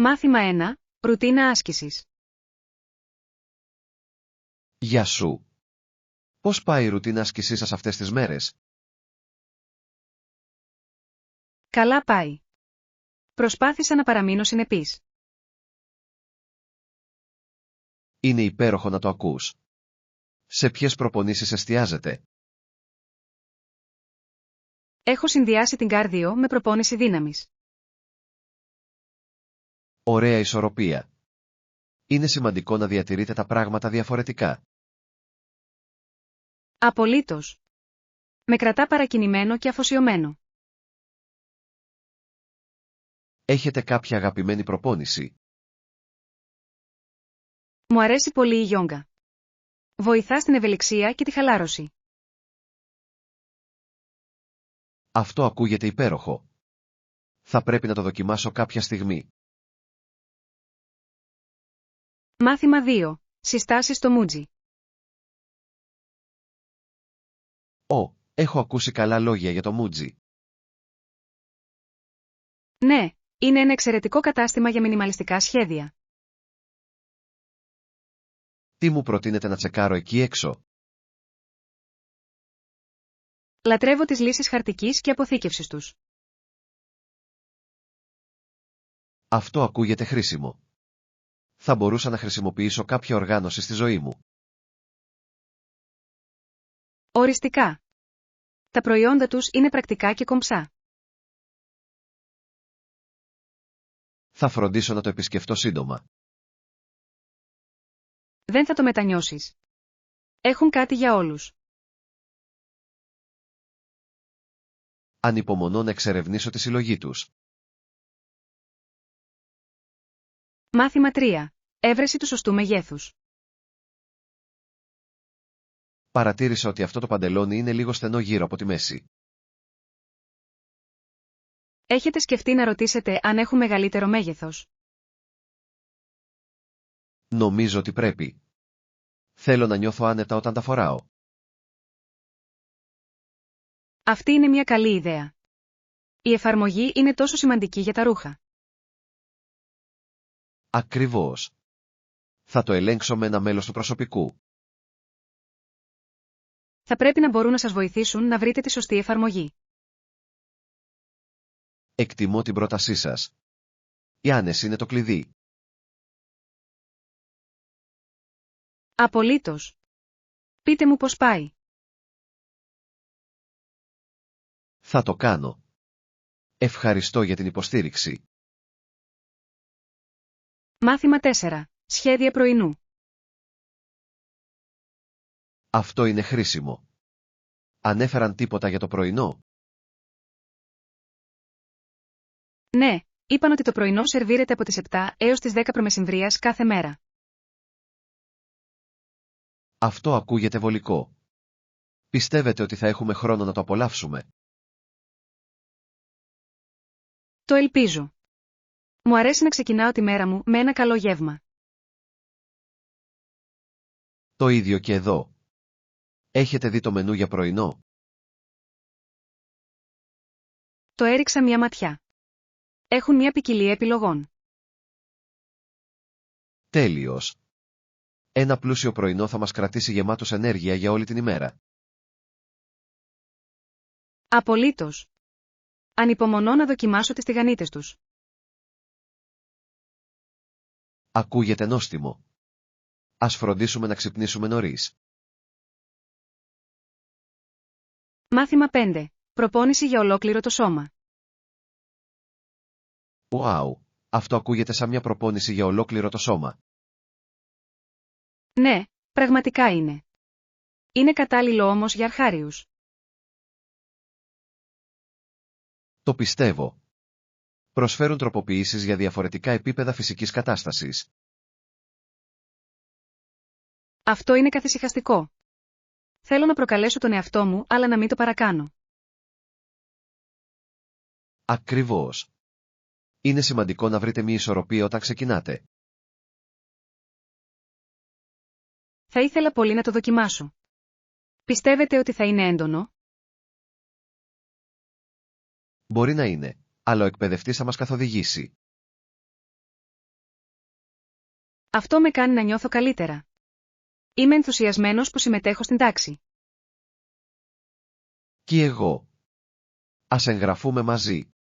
Μάθημα 1. Ρουτίνα άσκησης. Γεια σου. Πώς πάει η ρουτίνα άσκησής σας αυτές τις μέρες? Καλά πάει. Προσπάθησα να παραμείνω συνεπής. Είναι υπέροχο να το ακούς. Σε ποιες προπονήσεις εστιάζετε? Έχω συνδυάσει την κάρδιο με προπόνηση δύναμης. Ωραία ισορροπία. Είναι σημαντικό να διατηρείτε τα πράγματα διαφορετικά. Απολύτως. Με κρατά παρακινημένο και αφοσιωμένο. Έχετε κάποια αγαπημένη προπόνηση? Μου αρέσει πολύ η γιόγκα. Βοηθά στην ευελιξία και τη χαλάρωση. Αυτό ακούγεται υπέροχο. Θα πρέπει να το δοκιμάσω κάποια στιγμή. Μάθημα 2. Συστάσεις στο Μούτζι. Έχω ακούσει καλά λόγια για το Μούτζι. Ναι, είναι ένα εξαιρετικό κατάστημα για μινιμαλιστικά σχέδια. Τι μου προτείνετε να τσεκάρω εκεί έξω? Λατρεύω τις λύσεις χαρτικής και αποθήκευσης τους. Αυτό ακούγεται χρήσιμο. Θα μπορούσα να χρησιμοποιήσω κάποια οργάνωση στη ζωή μου. Οριστικά. Τα προϊόντα τους είναι πρακτικά και κομψά. Θα φροντίσω να το επισκεφτώ σύντομα. Δεν θα το μετανιώσεις. Έχουν κάτι για όλους. Ανυπομονώ να εξερευνήσω τη συλλογή τους. Μάθημα 3. Έβρεση του σωστού μεγέθους. Παρατήρησα ότι αυτό το παντελόνι είναι λίγο στενό γύρω από τη μέση. Έχετε σκεφτεί να ρωτήσετε αν έχουν μεγαλύτερο μέγεθος? Νομίζω ότι πρέπει. Θέλω να νιώθω άνετα όταν τα φοράω. Αυτή είναι μια καλή ιδέα. Η εφαρμογή είναι τόσο σημαντική για τα ρούχα. Ακριβώς. Θα το ελέγξω με ένα μέλος του προσωπικού. Θα πρέπει να μπορούν να σας βοηθήσουν να βρείτε τη σωστή εφαρμογή. Εκτιμώ την πρότασή σας. Η άνεση είναι το κλειδί. Απολύτως. Πείτε μου πώς πάει. Θα το κάνω. Ευχαριστώ για την υποστήριξη. Μάθημα 4. Σχέδια πρωινού. Αυτό είναι χρήσιμο. Ανέφεραν τίποτα για το πρωινό? Ναι, είπαν ότι το πρωινό σερβίρεται από τις 7 έως τις 10 π.μ. κάθε μέρα. Αυτό ακούγεται βολικό. Πιστεύετε ότι θα έχουμε χρόνο να το απολαύσουμε? Το ελπίζω. Μου αρέσει να ξεκινάω τη μέρα μου με ένα καλό γεύμα. Το ίδιο και εδώ. Έχετε δει το μενού για πρωινό? Το έριξα μια ματιά. Έχουν μια ποικιλία επιλογών. Τέλειος. Ένα πλούσιο πρωινό θα μας κρατήσει γεμάτους ενέργεια για όλη την ημέρα. Απολύτως. Ανυπομονώ να δοκιμάσω τις τηγανίτες τους. Ακούγεται νόστιμο. Ας φροντίσουμε να ξυπνήσουμε νωρίς. Μάθημα 5. Προπόνηση για ολόκληρο το σώμα. Ουάου, αυτό ακούγεται σαν μια προπόνηση για ολόκληρο το σώμα. Ναι, πραγματικά είναι. Είναι κατάλληλο όμως για αρχάριους. Το πιστεύω. Προσφέρουν τροποποιήσεις για διαφορετικά επίπεδα φυσικής κατάστασης. Αυτό είναι καθησυχαστικό. Θέλω να προκαλέσω τον εαυτό μου, αλλά να μην το παρακάνω. Ακριβώς. Είναι σημαντικό να βρείτε μια ισορροπία όταν ξεκινάτε. Θα ήθελα πολύ να το δοκιμάσω. Πιστεύετε ότι θα είναι έντονο? Μπορεί να είναι, αλλά ο εκπαιδευτής θα μας καθοδηγήσει. Αυτό με κάνει να νιώθω καλύτερα. Είμαι ενθουσιασμένος που συμμετέχω στην τάξη. Κι εγώ. Ας εγγραφούμε μαζί.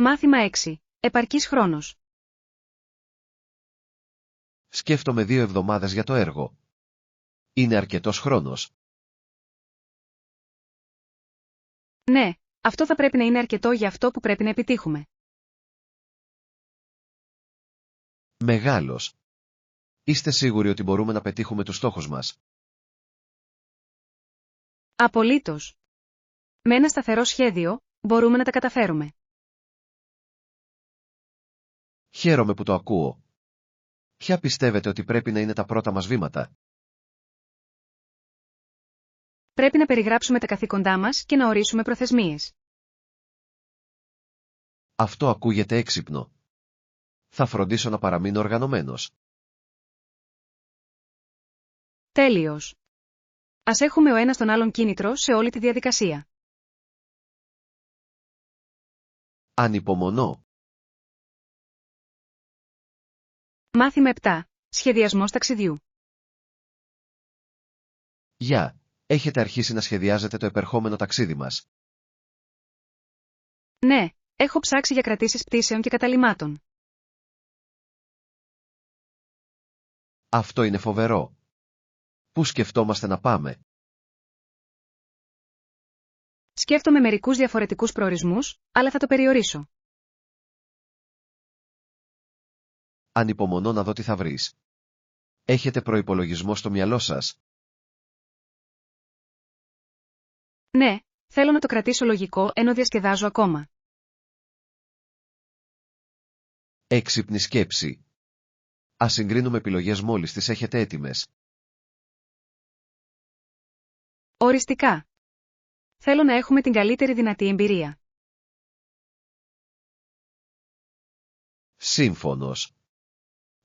Μάθημα 6. Επαρκής χρόνος. Σκέφτομαι 2 εβδομάδες για το έργο. Είναι αρκετός χρόνος. Ναι, αυτό θα πρέπει να είναι αρκετό για αυτό που πρέπει να επιτύχουμε. Μεγάλος. Είστε σίγουροι ότι μπορούμε να πετύχουμε τους στόχους μας? Απολύτως. Με ένα σταθερό σχέδιο, μπορούμε να τα καταφέρουμε. Χαίρομαι που το ακούω. Ποια πιστεύετε ότι πρέπει να είναι τα πρώτα μας βήματα? Πρέπει να περιγράψουμε τα καθήκοντά μας και να ορίσουμε προθεσμίες. Αυτό ακούγεται έξυπνο. Θα φροντίσω να παραμείνω οργανωμένος. Τέλειος. Ας έχουμε ο ένας τον άλλον κίνητρο σε όλη τη διαδικασία. Ανυπομονώ. Μάθημα 7. Σχεδιασμός ταξιδιού. Γεια, έχετε αρχίσει να σχεδιάζετε το επερχόμενο ταξίδι μας? Ναι, έχω ψάξει για κρατήσεις πτήσεων και καταλυμάτων. Αυτό είναι φοβερό. Πού σκεφτόμαστε να πάμε? Σκέφτομαι μερικούς διαφορετικούς προορισμούς, αλλά θα το περιορίσω. Ανυπομονώ να δω τι θα βρεις. Έχετε προϋπολογισμό στο μυαλό σας? Ναι, θέλω να το κρατήσω λογικό ενώ διασκεδάζω ακόμα. Έξυπνη σκέψη. Ας συγκρίνουμε επιλογές μόλις τις έχετε έτοιμες. Οριστικά. Θέλω να έχουμε την καλύτερη δυνατή εμπειρία. Σύμφωνος.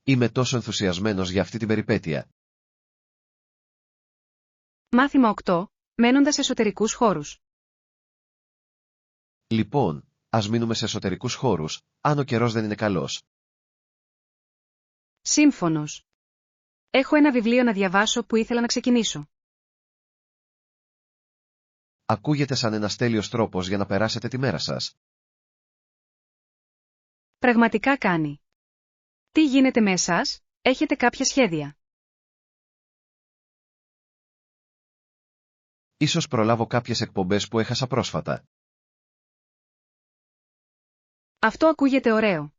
Είμαι τόσο ενθουσιασμένος για αυτή την περιπέτεια. Μάθημα 8. Μένοντας σε εσωτερικούς χώρους. Λοιπόν, ας μείνουμε σε εσωτερικούς χώρους, αν ο καιρός δεν είναι καλός. Σύμφωνος. Έχω ένα βιβλίο να διαβάσω που ήθελα να ξεκινήσω. Ακούγεται σαν ένας τέλειος τρόπος για να περάσετε τη μέρα σας. Πραγματικά κάνει. Τι γίνεται με εσάς, έχετε κάποια σχέδια? Ίσως προλάβω κάποιες εκπομπές που έχασα πρόσφατα. Αυτό ακούγεται ωραίο.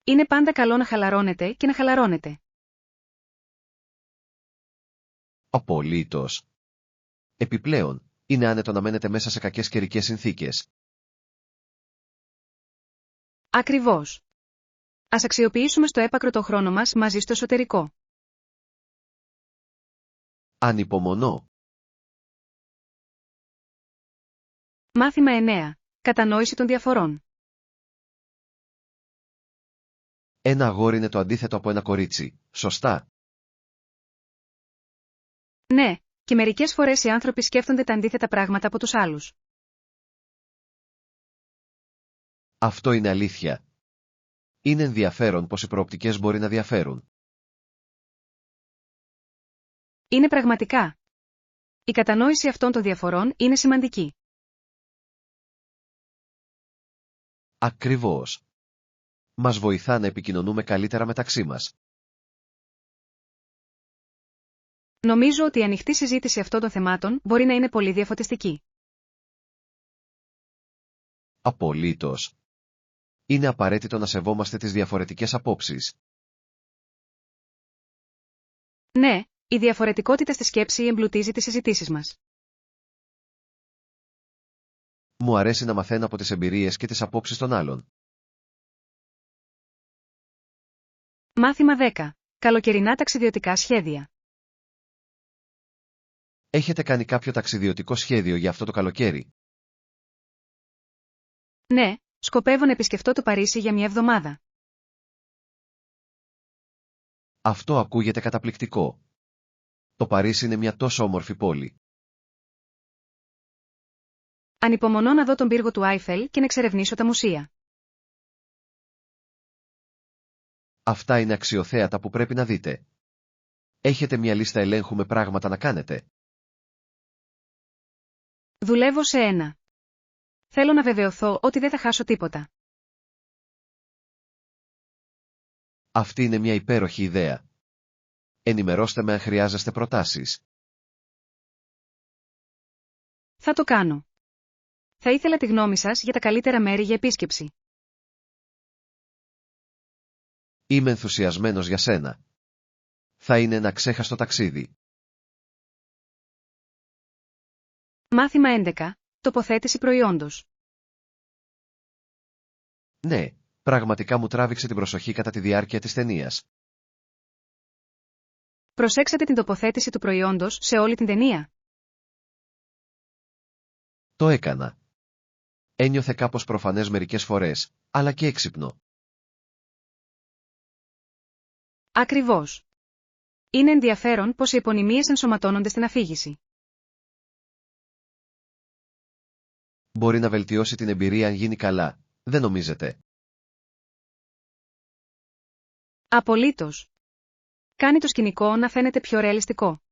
Είναι πάντα καλό να χαλαρώνετε και να χαλαρώνετε. Απολύτως. Επιπλέον, είναι άνετο να μένετε μέσα σε κακές καιρικές συνθήκες. Ακριβώς. Ας αξιοποιήσουμε στο έπακρο το χρόνο μας μαζί στο εσωτερικό. Ανυπομονώ. Μάθημα 9. Κατανόηση των διαφορών. Ένα αγόρι είναι το αντίθετο από ένα κορίτσι, σωστά? Ναι, και μερικές φορές οι άνθρωποι σκέφτονται τα αντίθετα πράγματα από τους άλλους. Αυτό είναι αλήθεια. Είναι ενδιαφέρον πως οι προοπτικές μπορεί να διαφέρουν. Είναι πραγματικά. Η κατανόηση αυτών των διαφορών είναι σημαντική. Ακριβώς. Μας βοηθά να επικοινωνούμε καλύτερα μεταξύ μας. Νομίζω ότι η ανοιχτή συζήτηση αυτών των θεμάτων μπορεί να είναι πολύ διαφωτιστική. Απολύτως. Είναι απαραίτητο να σεβόμαστε τις διαφορετικές απόψεις. Ναι, η διαφορετικότητα στη σκέψη εμπλουτίζει τις συζητήσεις μας. Μου αρέσει να μαθαίνω από τις εμπειρίες και τις απόψεις των άλλων. Μάθημα 10. Καλοκαιρινά ταξιδιωτικά σχέδια. Έχετε κάνει κάποιο ταξιδιωτικό σχέδιο για αυτό το καλοκαίρι? Ναι, σκοπεύω να επισκεφτώ το Παρίσι για μια εβδομάδα. Αυτό ακούγεται καταπληκτικό. Το Παρίσι είναι μια τόσο όμορφη πόλη. Ανυπομονώ να δω τον πύργο του Άιφελ και να εξερευνήσω τα μουσεία. Αυτά είναι αξιοθέατα που πρέπει να δείτε. Έχετε μια λίστα ελέγχου με πράγματα να κάνετε. Δουλεύω σε ένα. Θέλω να βεβαιωθώ ότι δεν θα χάσω τίποτα. Αυτή είναι μια υπέροχη ιδέα. Ενημερώστε με αν χρειάζεστε προτάσεις. Θα το κάνω. Θα ήθελα τη γνώμη σας για τα καλύτερα μέρη για επίσκεψη. Είμαι ενθουσιασμένος για σένα. Θα είναι ένα ξέχαστο ταξίδι. Μάθημα 11. Τοποθέτηση προϊόντος. Ναι, πραγματικά μου τράβηξε την προσοχή κατά τη διάρκεια της ταινίας. Προσέξατε την τοποθέτηση του προϊόντος σε όλη την ταινία. Το έκανα. Ένιωθε κάπως προφανές μερικές φορές, αλλά και έξυπνο. Ακριβώς. Είναι ενδιαφέρον πως οι επωνυμίες ενσωματώνονται στην αφήγηση. Μπορεί να βελτιώσει την εμπειρία αν γίνει καλά, δεν νομίζετε? Απολύτως. Κάνει το σκηνικό να φαίνεται πιο ρεαλιστικό.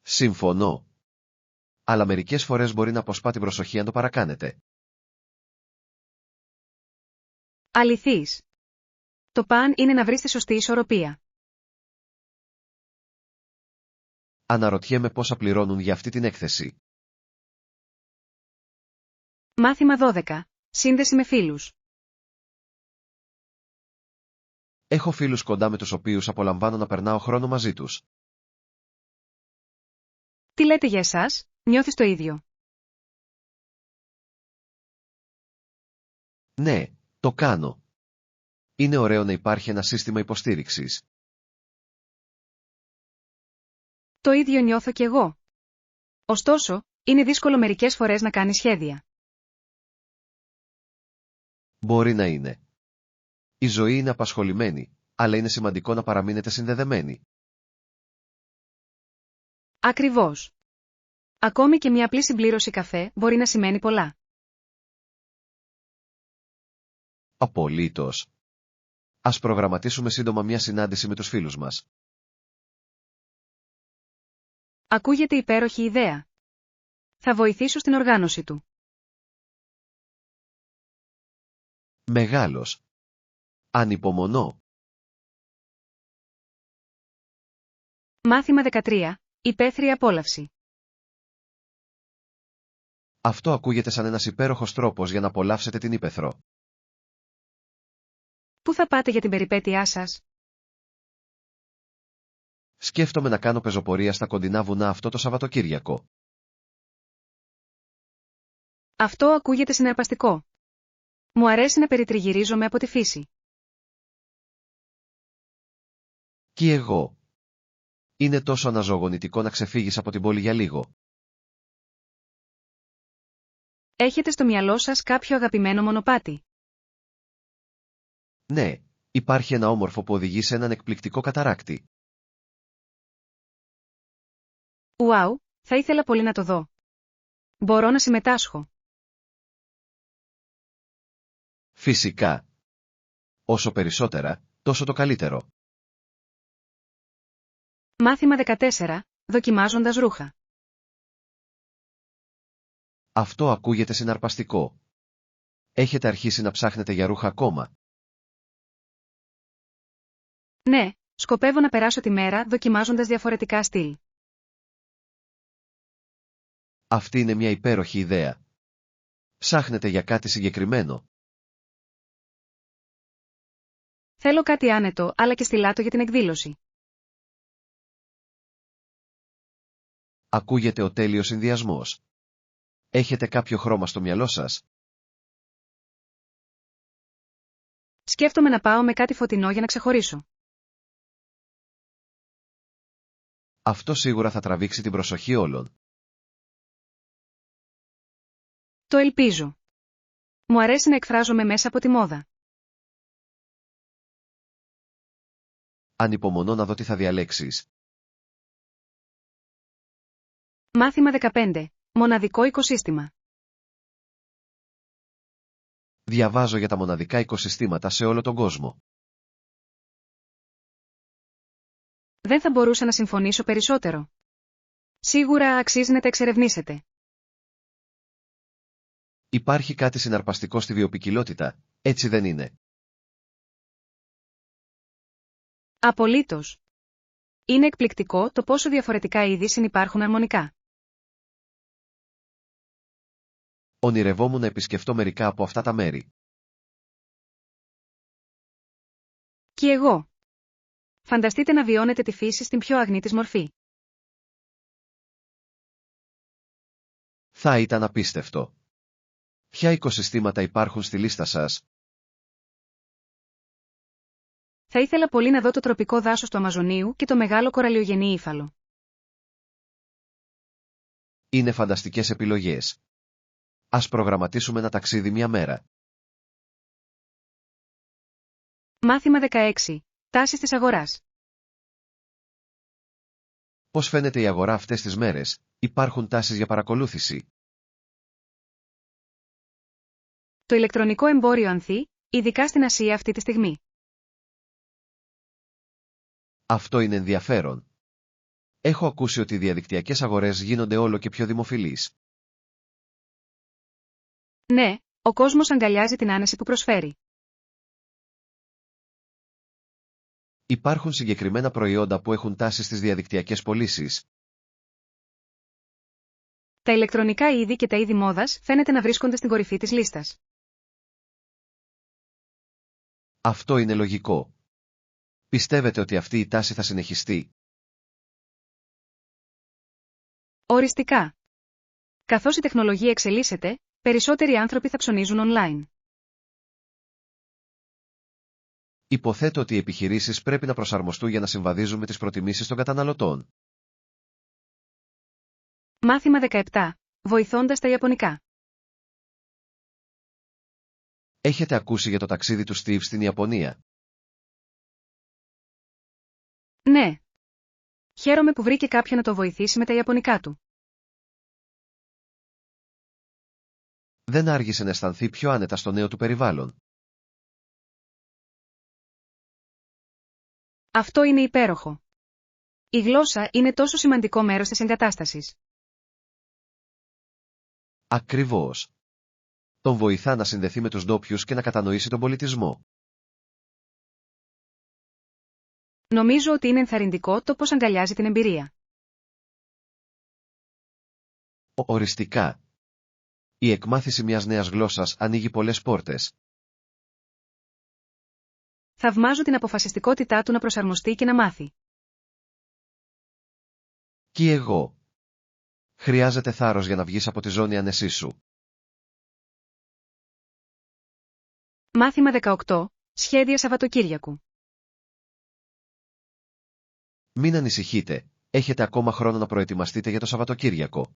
Συμφωνώ. Αλλά μερικές φορές μπορεί να αποσπά την προσοχή αν το παρακάνετε. Αληθής. Το παν είναι να βρεις τη σωστή ισορροπία. Αναρωτιέμαι πόσα πληρώνουν για αυτή την έκθεση. Μάθημα 12. Σύνδεση με φίλους. Έχω φίλους κοντά με τους οποίους απολαμβάνω να περνάω χρόνο μαζί τους. Τι λέτε για εσάς, νιώθεις το ίδιο? Ναι, το κάνω. Είναι ωραίο να υπάρχει ένα σύστημα υποστήριξης. Το ίδιο νιώθω κι εγώ. Ωστόσο, είναι δύσκολο μερικές φορές να κάνεις σχέδια. Μπορεί να είναι. Η ζωή είναι απασχολημένη, αλλά είναι σημαντικό να παραμείνετε συνδεδεμένοι. Ακριβώς. Ακόμη και μια απλή συμπλήρωση καφέ μπορεί να σημαίνει πολλά. Απολύτως. Ας προγραμματίσουμε σύντομα μια συνάντηση με τους φίλους μας. Ακούγεται υπέροχη ιδέα. Θα βοηθήσω στην οργάνωση του. Μεγάλος. Ανυπομονώ. Μάθημα 13. Υπαίθρια απόλαυση. Αυτό ακούγεται σαν ένας υπέροχος τρόπος για να απολαύσετε την ύπαιθρο. Πού θα πάτε για την περιπέτειά σας? Σκέφτομαι να κάνω πεζοπορία στα κοντινά βουνά αυτό το Σαββατοκύριακο. Αυτό ακούγεται συναρπαστικό. Μου αρέσει να περιτριγυρίζομαι από τη φύση. Κι εγώ. Είναι τόσο αναζωογονητικό να ξεφύγεις από την πόλη για λίγο. Έχετε στο μυαλό σας κάποιο αγαπημένο μονοπάτι? Ναι, υπάρχει ένα όμορφο που οδηγεί σε έναν εκπληκτικό καταράκτη. Ουάου, θα ήθελα πολύ να το δω. Μπορώ να συμμετάσχω. Φυσικά. Όσο περισσότερα, τόσο το καλύτερο. Μάθημα 14. Δοκιμάζοντας ρούχα. Αυτό ακούγεται συναρπαστικό. Έχετε αρχίσει να ψάχνετε για ρούχα ακόμα? Ναι, σκοπεύω να περάσω τη μέρα δοκιμάζοντας διαφορετικά στυλ. Αυτή είναι μια υπέροχη ιδέα. Ψάχνετε για κάτι συγκεκριμένο? Θέλω κάτι άνετο αλλά και στυλάτο για την εκδήλωση. Ακούγεται ο τέλειος συνδυασμός. Έχετε κάποιο χρώμα στο μυαλό σας? Σκέφτομαι να πάω με κάτι φωτεινό για να ξεχωρίσω. Αυτό σίγουρα θα τραβήξει την προσοχή όλων. Το ελπίζω. Μου αρέσει να εκφράζομαι μέσα από τη μόδα. Ανυπομονώ να δω τι θα διαλέξεις. Μάθημα 15. Μοναδικό οικοσύστημα. Διαβάζω για τα μοναδικά οικοσυστήματα σε όλο τον κόσμο. Δεν θα μπορούσα να συμφωνήσω περισσότερο. Σίγουρα αξίζει να τα εξερευνήσετε. Υπάρχει κάτι συναρπαστικό στη βιοποικιλότητα, έτσι δεν είναι? Απολύτως. Είναι εκπληκτικό το πόσο διαφορετικά είδη συνυπάρχουν αρμονικά. Ονειρευόμουν να επισκεφτώ μερικά από αυτά τα μέρη. Κι εγώ. Φανταστείτε να βιώνετε τη φύση στην πιο αγνή της μορφή. Θα ήταν απίστευτο. Ποια οικοσυστήματα υπάρχουν στη λίστα σας? Θα ήθελα πολύ να δω το τροπικό δάσος του Αμαζονίου και το μεγάλο κοραλιογενή ύφαλο. Είναι φανταστικές επιλογές. Ας προγραμματίσουμε ένα ταξίδι μια μέρα. Μάθημα 16. Τάσεις της αγοράς. Πώς φαίνεται η αγορά αυτές τις μέρες? Υπάρχουν τάσεις για παρακολούθηση? Το ηλεκτρονικό εμπόριο ανθεί, ειδικά στην Ασία αυτή τη στιγμή. Αυτό είναι ενδιαφέρον. Έχω ακούσει ότι οι διαδικτυακές αγορές γίνονται όλο και πιο δημοφιλείς. Ναι, ο κόσμος αγκαλιάζει την άνεση που προσφέρει. Υπάρχουν συγκεκριμένα προϊόντα που έχουν τάση στις διαδικτυακές πωλήσεις. Τα ηλεκτρονικά είδη και τα είδη μόδας φαίνεται να βρίσκονται στην κορυφή της λίστας. Αυτό είναι λογικό. Πιστεύετε ότι αυτή η τάση θα συνεχιστεί? Οριστικά. Καθώς η τεχνολογία εξελίσσεται, περισσότεροι άνθρωποι θα ψωνίζουν online. Υποθέτω ότι οι επιχειρήσεις πρέπει να προσαρμοστούν για να συμβαδίζουν με τις προτιμήσεις των καταναλωτών. Μάθημα 17. Βοηθώντας τα Ιαπωνικά. Έχετε ακούσει για το ταξίδι του Steve στην Ιαπωνία? Ναι. Χαίρομαι που βρήκε κάποιον να το βοηθήσει με τα Ιαπωνικά του. Δεν άργησε να αισθανθεί πιο άνετα στο νέο του περιβάλλον. Αυτό είναι υπέροχο. Η γλώσσα είναι τόσο σημαντικό μέρος της εγκατάστασης. Ακριβώς. Τον βοηθά να συνδεθεί με τους ντόπιους και να κατανοήσει τον πολιτισμό. Νομίζω ότι είναι ενθαρρυντικό το πώς αγκαλιάζει την εμπειρία. Οριστικά. Η εκμάθηση μιας νέας γλώσσας ανοίγει πολλές πόρτες. Θαυμάζω την αποφασιστικότητά του να προσαρμοστεί και να μάθει. Κι εγώ. Χρειάζεται θάρρος για να βγεις από τη ζώνη άνεσής σου. Μάθημα 18. Σχέδια Σαββατοκύριακου. Μην ανησυχείτε, έχετε ακόμα χρόνο να προετοιμαστείτε για το Σαββατοκύριακο.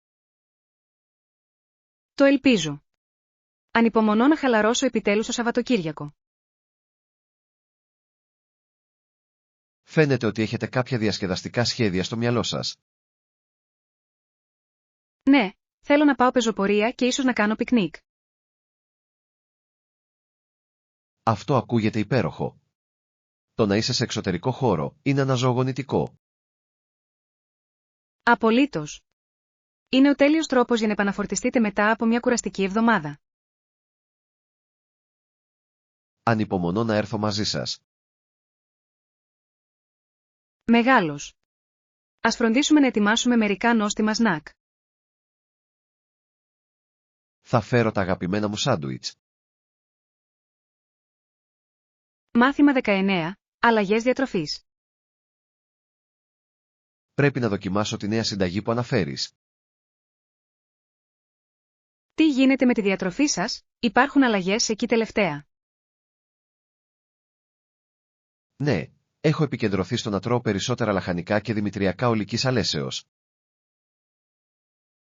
Το ελπίζω. Ανυπομονώ να χαλαρώσω επιτέλους το Σαββατοκύριακο. Φαίνεται ότι έχετε κάποια διασκεδαστικά σχέδια στο μυαλό σας. Ναι, θέλω να πάω πεζοπορία και ίσως να κάνω πικνίκ. Αυτό ακούγεται υπέροχο. Το να είσαι σε εξωτερικό χώρο είναι αναζωογονητικό. Απολύτως. Είναι ο τέλειος τρόπος για να επαναφορτιστείτε μετά από μια κουραστική εβδομάδα. Ανυπομονώ να έρθω μαζί σας. Μεγάλος. Ας φροντίσουμε να ετοιμάσουμε μερικά νόστιμα σνακ. Θα φέρω τα αγαπημένα μου σάντουιτς. Μάθημα 19. Αλλαγές διατροφής. Πρέπει να δοκιμάσω τη νέα συνταγή που αναφέρεις. Τι γίνεται με τη διατροφή σας? Υπάρχουν αλλαγές εκεί τελευταία? Ναι, έχω επικεντρωθεί στο να τρώω περισσότερα λαχανικά και δημητριακά ολικής αλέσεως.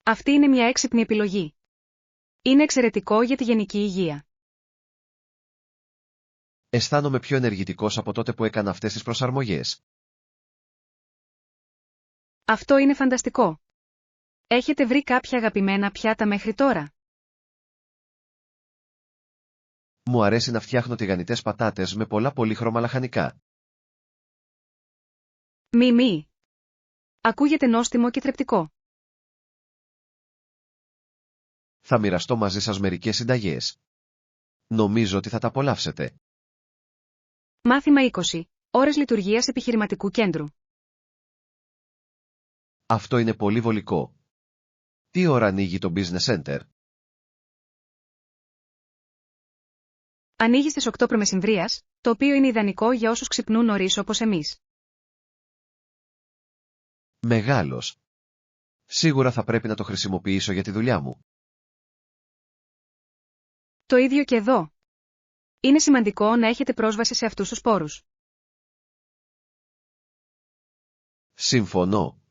Αυτή είναι μια έξυπνη επιλογή. Είναι εξαιρετικό για τη γενική υγεία. Αισθάνομαι πιο ενεργητικός από τότε που έκανα αυτές τις προσαρμογές. Αυτό είναι φανταστικό. Έχετε βρει κάποια αγαπημένα πιάτα μέχρι τώρα? Μου αρέσει να φτιάχνω τηγανιτές πατάτες με πολλά πολύχρωμα λαχανικά. Μη. Ακούγεται νόστιμο και θρεπτικό. Θα μοιραστώ μαζί σας μερικές συνταγές. Νομίζω ότι θα τα απολαύσετε. Μάθημα 20. Ώρες λειτουργίας επιχειρηματικού κέντρου. Αυτό είναι πολύ βολικό. Τι ώρα ανοίγει το Business Center? Ανοίγει στις 8 π.μ., το οποίο είναι ιδανικό για όσους ξυπνούν νωρίς όπως εμείς. Μεγάλος. Σίγουρα θα πρέπει να το χρησιμοποιήσω για τη δουλειά μου. Το ίδιο και εδώ. Είναι σημαντικό να έχετε πρόσβαση σε αυτούς τους πόρους. Συμφωνώ.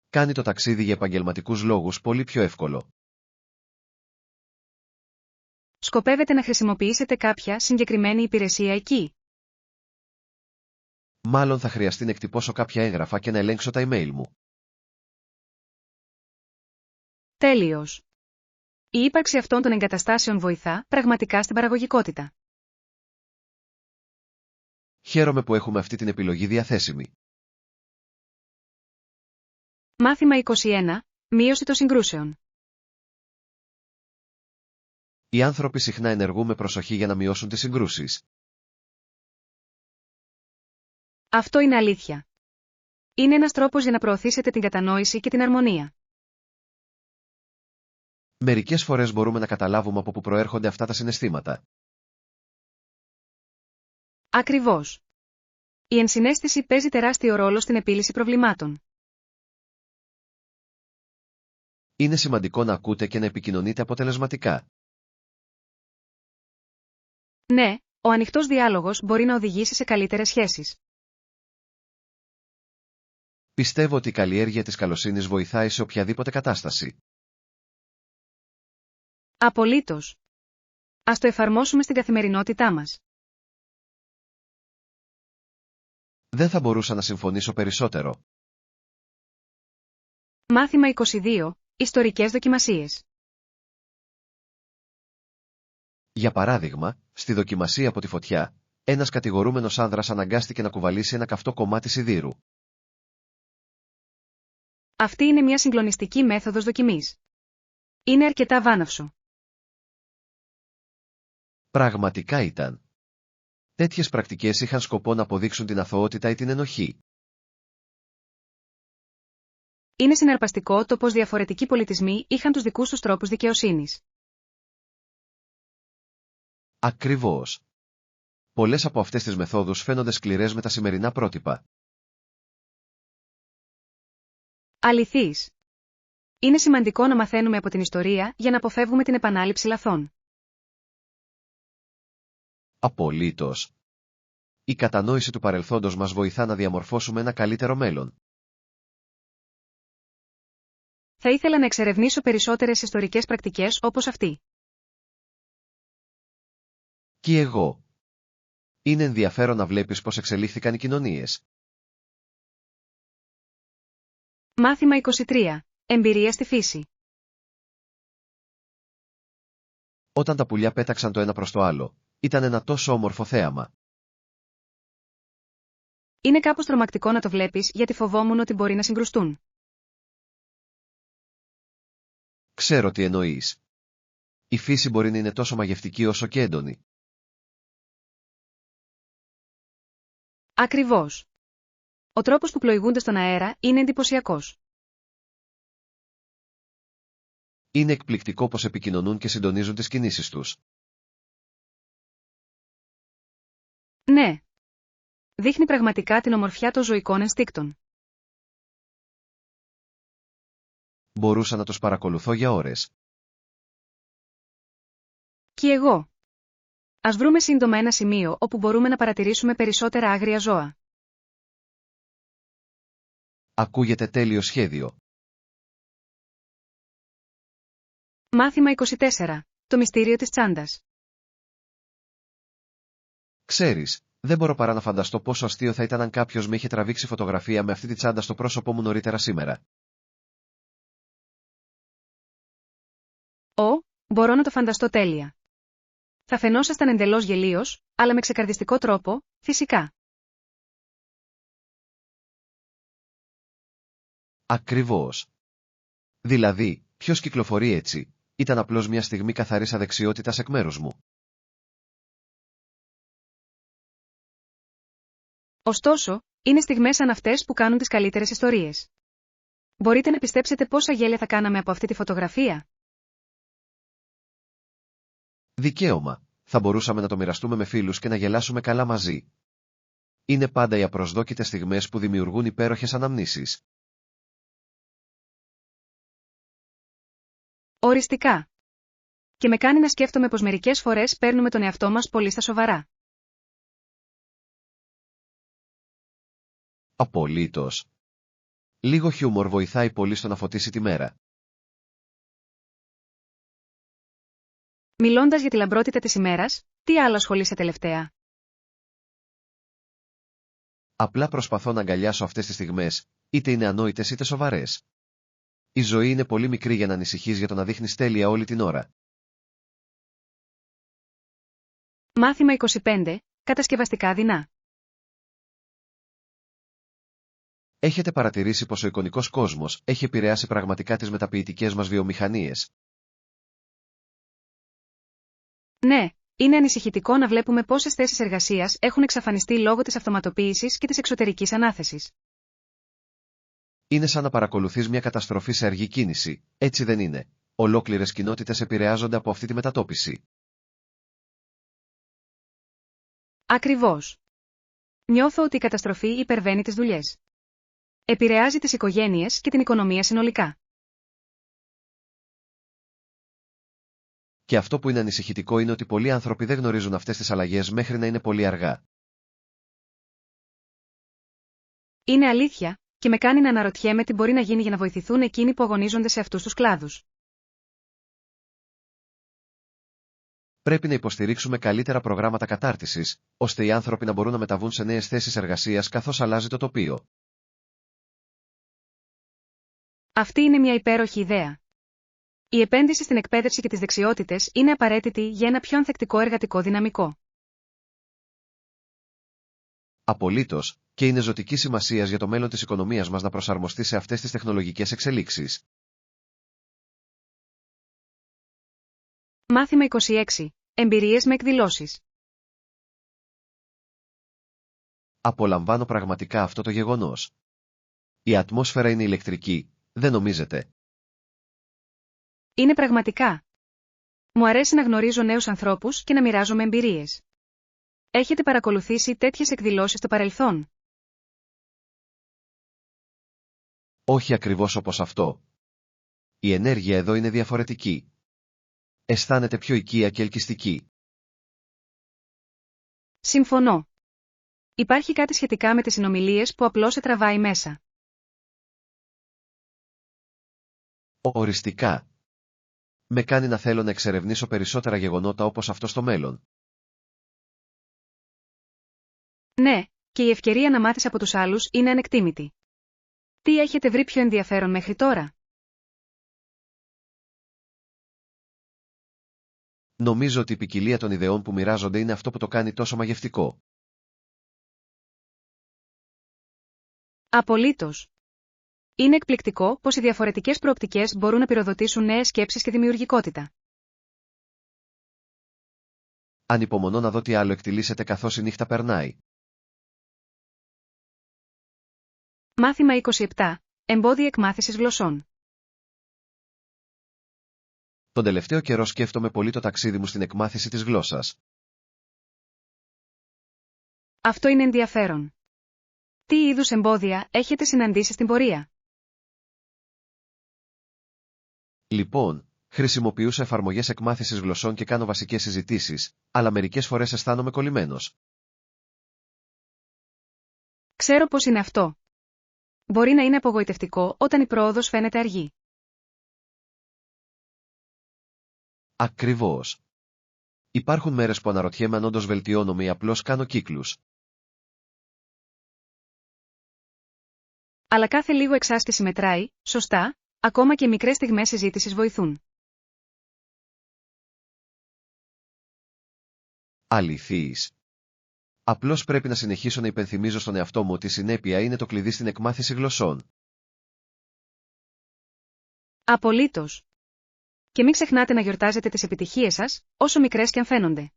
Κάνει το ταξίδι για επαγγελματικούς λόγους πολύ πιο εύκολο. Σκοπεύετε να χρησιμοποιήσετε κάποια συγκεκριμένη υπηρεσία εκεί? Μάλλον θα χρειαστεί να εκτυπώσω κάποια έγγραφα και να ελέγξω τα email μου. Τέλειος. Η ύπαρξη αυτών των εγκαταστάσεων βοηθά πραγματικά στην παραγωγικότητα. Χαίρομαι που έχουμε αυτή την επιλογή διαθέσιμη. Μάθημα 21. Μείωση των συγκρούσεων. Οι άνθρωποι συχνά ενεργούν με προσοχή για να μειώσουν τις συγκρούσεις. Αυτό είναι αλήθεια. Είναι ένας τρόπος για να προωθήσετε την κατανόηση και την αρμονία. Μερικές φορές μπορούμε να καταλάβουμε από πού προέρχονται αυτά τα συναισθήματα. Ακριβώς. Η ενσυναίσθηση παίζει τεράστιο ρόλο στην επίλυση προβλημάτων. Είναι σημαντικό να ακούτε και να επικοινωνείτε αποτελεσματικά. Ναι, ο ανοιχτός διάλογος μπορεί να οδηγήσει σε καλύτερες σχέσεις. Πιστεύω ότι η καλλιέργεια της καλοσύνης βοηθάει σε οποιαδήποτε κατάσταση. Απολύτως. Ας το εφαρμόσουμε στην καθημερινότητά μας. Δεν θα μπορούσα να συμφωνήσω περισσότερο. Μάθημα 22. Ιστορικές δοκιμασίες. Για παράδειγμα, στη δοκιμασία από τη φωτιά, ένας κατηγορούμενος άνδρας αναγκάστηκε να κουβαλήσει ένα καυτό κομμάτι σιδήρου. Αυτή είναι μια συγκλονιστική μέθοδος δοκιμής. Είναι αρκετά βάναυσο. Πραγματικά ήταν. Τέτοιες πρακτικές είχαν σκοπό να αποδείξουν την αθωότητα ή την ενοχή. Είναι συναρπαστικό το πως διαφορετικοί πολιτισμοί είχαν τους δικούς τους τρόπους δικαιοσύνης. Ακριβώς. Πολλές από αυτές τις μεθόδους φαίνονται σκληρές με τα σημερινά πρότυπα. Αληθής. Είναι σημαντικό να μαθαίνουμε από την ιστορία για να αποφεύγουμε την επανάληψη λαθών. Απολύτως. Η κατανόηση του παρελθόντος μας βοηθά να διαμορφώσουμε ένα καλύτερο μέλλον. Θα ήθελα να εξερευνήσω περισσότερες ιστορικές πρακτικές όπως αυτή. Και εγώ. Είναι ενδιαφέρον να βλέπεις πώς εξελίχθηκαν οι κοινωνίες. Μάθημα 23. Εμπειρία στη φύση. Όταν τα πουλιά πέταξαν το ένα προς το άλλο, ήταν ένα τόσο όμορφο θέαμα. Είναι κάπως τρομακτικό να το βλέπεις γιατί φοβόμουν ότι μπορεί να συγκρουστούν. Ξέρω τι εννοείς. Η φύση μπορεί να είναι τόσο μαγευτική όσο και έντονη. Ακριβώς. Ο τρόπος που πλοηγούνται στον αέρα είναι εντυπωσιακός. Είναι εκπληκτικό πως επικοινωνούν και συντονίζουν τις κινήσεις τους. Ναι. Δείχνει πραγματικά την ομορφιά των ζωικών ενστίκτων. Μπορούσα να τους παρακολουθώ για ώρες. Και εγώ. Ας βρούμε σύντομα ένα σημείο όπου μπορούμε να παρατηρήσουμε περισσότερα άγρια ζώα. Ακούγεται τέλειο σχέδιο. Μάθημα 24. Το μυστήριο της τσάντας. Ξέρεις, δεν μπορώ παρά να φανταστώ πόσο αστείο θα ήταν αν κάποιος με είχε τραβήξει φωτογραφία με αυτή τη τσάντα στο πρόσωπό μου νωρίτερα σήμερα. Μπορώ να το φανταστώ τέλεια. Θα φαινόσασταν εντελώς γελίος, αλλά με ξεκαρδιστικό τρόπο, φυσικά. Ακριβώς. Δηλαδή, ποιος κυκλοφορεί έτσι? Ήταν απλώς μια στιγμή καθαρής αδεξιότητας εκ μέρους μου. Ωστόσο, είναι στιγμές σαν αυτές που κάνουν τις καλύτερες ιστορίες. Μπορείτε να πιστέψετε πόσα γέλια θα κάναμε από αυτή τη φωτογραφία? Δικαίωμα. Θα μπορούσαμε να το μοιραστούμε με φίλους και να γελάσουμε καλά μαζί. Είναι πάντα οι απροσδόκητες στιγμές που δημιουργούν υπέροχες αναμνήσεις. Οριστικά. Και με κάνει να σκέφτομαι πως μερικές φορές παίρνουμε τον εαυτό μας πολύ στα σοβαρά. Απολύτως. Λίγο χιούμορ βοηθάει πολύ στο να φωτίσει τη μέρα. Μιλώντας για τη λαμπρότητα της ημέρας, τι άλλο ασχολείσαι τελευταία? Απλά προσπαθώ να αγκαλιάσω αυτές τις στιγμές, είτε είναι ανόητες είτε σοβαρές. Η ζωή είναι πολύ μικρή για να ανησυχείς για το να δείχνεις τέλεια όλη την ώρα. Μάθημα 25. Κατασκευαστικά δεινά. Έχετε παρατηρήσει πως ο εικονικός κόσμος έχει επηρεάσει πραγματικά τις μεταποιητικές μας βιομηχανίες? Ναι, είναι ανησυχητικό να βλέπουμε πόσες θέσεις εργασίας έχουν εξαφανιστεί λόγω της αυτοματοποίησης και της εξωτερικής ανάθεσης. Είναι σαν να παρακολουθείς μια καταστροφή σε αργή κίνηση, έτσι δεν είναι? Ολόκληρες κοινότητες επηρεάζονται από αυτή τη μετατόπιση. Ακριβώς. Νιώθω ότι η καταστροφή υπερβαίνει τις δουλειές. Επηρεάζει τις οικογένειες και την οικονομία συνολικά. Και αυτό που είναι ανησυχητικό είναι ότι πολλοί άνθρωποι δεν γνωρίζουν αυτές τις αλλαγές μέχρι να είναι πολύ αργά. Είναι αλήθεια, και με κάνει να αναρωτιέμαι τι μπορεί να γίνει για να βοηθηθούν εκείνοι που αγωνίζονται σε αυτούς τους κλάδους. Πρέπει να υποστηρίξουμε καλύτερα προγράμματα κατάρτισης, ώστε οι άνθρωποι να μπορούν να μεταβούν σε νέες θέσεις εργασίας καθώς αλλάζει το τοπίο. Αυτή είναι μια υπέροχη ιδέα. Η επένδυση στην εκπαίδευση και τις δεξιότητες είναι απαραίτητη για ένα πιο ανθεκτικό εργατικό δυναμικό. Απολύτως, και είναι ζωτική σημασίας για το μέλλον της οικονομίας μας να προσαρμοστεί σε αυτές τις τεχνολογικές εξελίξεις. Μάθημα 26. Εμπειρίες με εκδηλώσεις. Απολαμβάνω πραγματικά αυτό το γεγονός. Η ατμόσφαιρα είναι ηλεκτρική, δεν νομίζετε? Είναι πραγματικά. Μου αρέσει να γνωρίζω νέους ανθρώπους και να μοιράζομαι εμπειρίες. Έχετε παρακολουθήσει τέτοιες εκδηλώσεις στο παρελθόν? Όχι ακριβώς όπως αυτό. Η ενέργεια εδώ είναι διαφορετική. Αισθάνεται πιο οικία και ελκυστική. Συμφωνώ. Υπάρχει κάτι σχετικά με τις συνομιλίες που απλώς σε τραβάει μέσα. Οριστικά. Με κάνει να θέλω να εξερευνήσω περισσότερα γεγονότα όπως αυτό στο μέλλον. Ναι, και η ευκαιρία να μάθεις από τους άλλους είναι ανεκτήμητη. Τι έχετε βρει πιο ενδιαφέρον μέχρι τώρα? Νομίζω ότι η ποικιλία των ιδεών που μοιράζονται είναι αυτό που το κάνει τόσο μαγευτικό. Απολύτως. Είναι εκπληκτικό πως οι διαφορετικές προοπτικές μπορούν να πυροδοτήσουν νέες σκέψεις και δημιουργικότητα. Ανυπομονώ να δω τι άλλο εκτιλήσεται καθώς η νύχτα περνάει. Μάθημα 27. Εμπόδια εκμάθησης γλωσσών. Τον τελευταίο καιρό σκέφτομαι πολύ το ταξίδι μου στην εκμάθηση της γλώσσας. Αυτό είναι ενδιαφέρον. Τι είδους εμπόδια έχετε συναντήσει στην πορεία? Λοιπόν, χρησιμοποιούσα εφαρμογές εκμάθησης γλωσσών και κάνω βασικές συζητήσεις, αλλά μερικές φορές αισθάνομαι κολλημένος. Ξέρω πώς είναι αυτό. Μπορεί να είναι απογοητευτικό όταν η πρόοδος φαίνεται αργή. Ακριβώς. Υπάρχουν μέρες που αναρωτιέμαι αν όντως βελτιώνομαι ή απλώς κάνω κύκλους. Αλλά κάθε λίγο εξάσκηση μετράει, σωστά, ακόμα και μικρές στιγμές συζήτησης βοηθούν. Αληθείς. Απλώς πρέπει να συνεχίσω να υπενθυμίζω στον εαυτό μου ότι η συνέπεια είναι το κλειδί στην εκμάθηση γλωσσών. Απολύτως. Και μην ξεχνάτε να γιορτάζετε τις επιτυχίες σας, όσο μικρές και αν φαίνονται.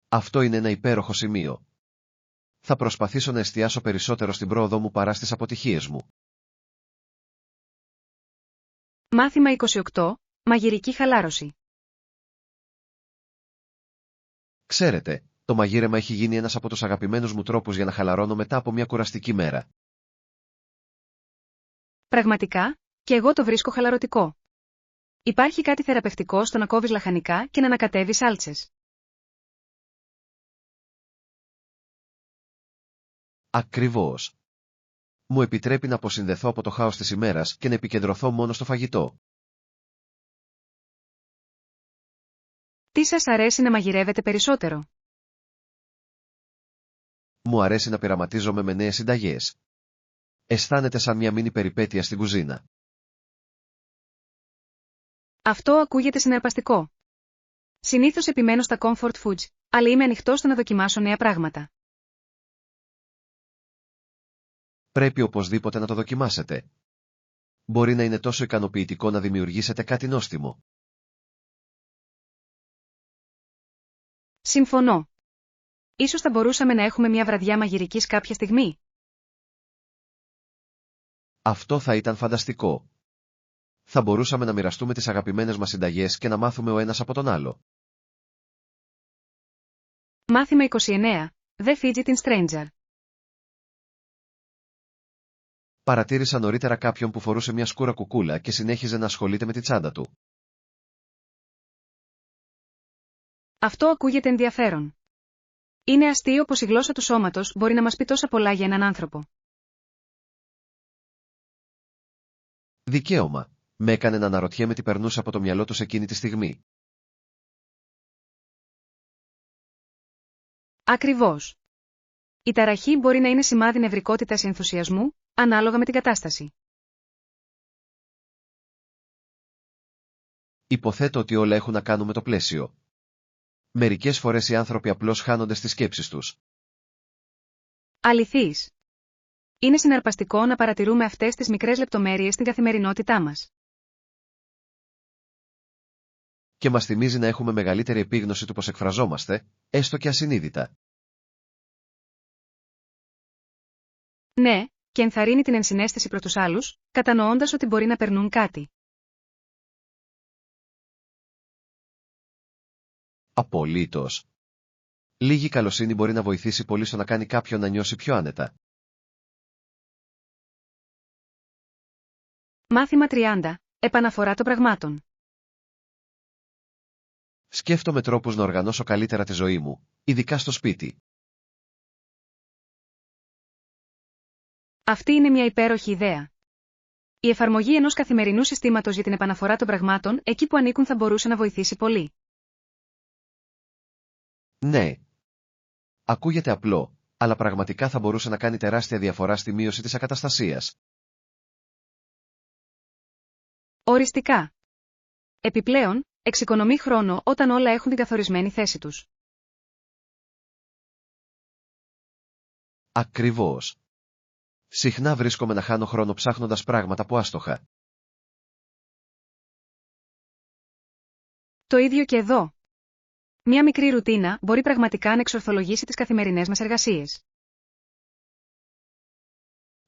Αυτό είναι ένα υπέροχο σημείο. Θα προσπαθήσω να εστιάσω περισσότερο στην πρόοδό μου παρά στις αποτυχίες μου. Μάθημα 28. Μαγειρική χαλάρωση. Ξέρετε, το μαγείρεμα έχει γίνει ένας από τους αγαπημένους μου τρόπους για να χαλαρώνω μετά από μια κουραστική μέρα. Πραγματικά, και εγώ το βρίσκω χαλαρωτικό. Υπάρχει κάτι θεραπευτικό στο να κόβεις λαχανικά και να ανακατεύεις σάλτσες. Ακριβώς. Μου επιτρέπει να αποσυνδεθώ από το χάος της ημέρας και να επικεντρωθώ μόνο στο φαγητό. Τι σας αρέσει να μαγειρεύετε περισσότερο? Μου αρέσει να πειραματίζομαι με νέες συνταγές. Αισθάνεται σαν μια μίνι περιπέτεια στην κουζίνα. Αυτό ακούγεται συναρπαστικό. Συνήθως επιμένω στα comfort foods, αλλά είμαι ανοιχτός στο να δοκιμάσω νέα πράγματα. Πρέπει οπωσδήποτε να το δοκιμάσετε. Μπορεί να είναι τόσο ικανοποιητικό να δημιουργήσετε κάτι νόστιμο. Συμφωνώ. Ίσως θα μπορούσαμε να έχουμε μια βραδιά μαγειρικής κάποια στιγμή. Αυτό θα ήταν φανταστικό. Θα μπορούσαμε να μοιραστούμε τις αγαπημένες μας συνταγές και να μάθουμε ο ένας από τον άλλο. Μάθημα 29. The Fidgeting Stranger. Παρατήρησα νωρίτερα κάποιον που φορούσε μια σκούρα κουκούλα και συνέχιζε να ασχολείται με τη τσάντα του. Αυτό ακούγεται ενδιαφέρον. Είναι αστείο πως η γλώσσα του σώματος μπορεί να μας πει τόσα πολλά για έναν άνθρωπο. Δικαίωμα. Με έκανε να αναρωτιέμαι τι περνούσε από το μυαλό του εκείνη τη στιγμή. Ακριβώς. Η ταραχή μπορεί να είναι σημάδι νευρικότητας ή ενθουσιασμού, ανάλογα με την κατάσταση. Υποθέτω ότι όλα έχουν να κάνουν με το πλαίσιο. Μερικές φορές οι άνθρωποι απλώς χάνονται στις σκέψεις τους. Αληθείς. Είναι συναρπαστικό να παρατηρούμε αυτές τις μικρές λεπτομέρειες στην καθημερινότητά μας. Και μας θυμίζει να έχουμε μεγαλύτερη επίγνωση του πώς εκφραζόμαστε, έστω και ασυνείδητα. Ναι, και ενθαρρύνει την ενσυναίσθηση προς τους άλλους, κατανοώντας ότι μπορεί να περνούν κάτι. Απολύτως. Λίγη καλοσύνη μπορεί να βοηθήσει πολύ στο να κάνει κάποιον να νιώσει πιο άνετα. Μάθημα 30. Επαναφορά των πραγμάτων. Σκέφτομαι τρόπους να οργανώσω καλύτερα τη ζωή μου, ειδικά στο σπίτι. Αυτή είναι μια υπέροχη ιδέα. Η εφαρμογή ενός καθημερινού συστήματος για την επαναφορά των πραγμάτων εκεί που ανήκουν θα μπορούσε να βοηθήσει πολύ. Ναι. Ακούγεται απλό, αλλά πραγματικά θα μπορούσε να κάνει τεράστια διαφορά στη μείωση της ακαταστασίας. Οριστικά. Επιπλέον, εξοικονομεί χρόνο όταν όλα έχουν την καθορισμένη θέση τους. Ακριβώς. Συχνά βρίσκομαι να χάνω χρόνο ψάχνοντας πράγματα που άστοχα. Το ίδιο και εδώ. Μια μικρή ρουτίνα μπορεί πραγματικά να εξορθολογήσει τις καθημερινές μας εργασίες.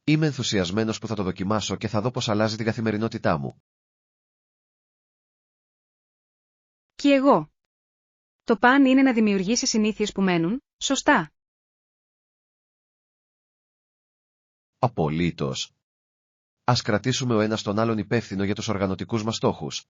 Είμαι ενθουσιασμένος που θα το δοκιμάσω και θα δω πώς αλλάζει την καθημερινότητά μου. Και εγώ. Το παν είναι να δημιουργήσει συνήθειες που μένουν, σωστά. Απολύτως. Ας κρατήσουμε ο ένας τον άλλον υπεύθυνο για τους οργανωτικούς μας στόχους.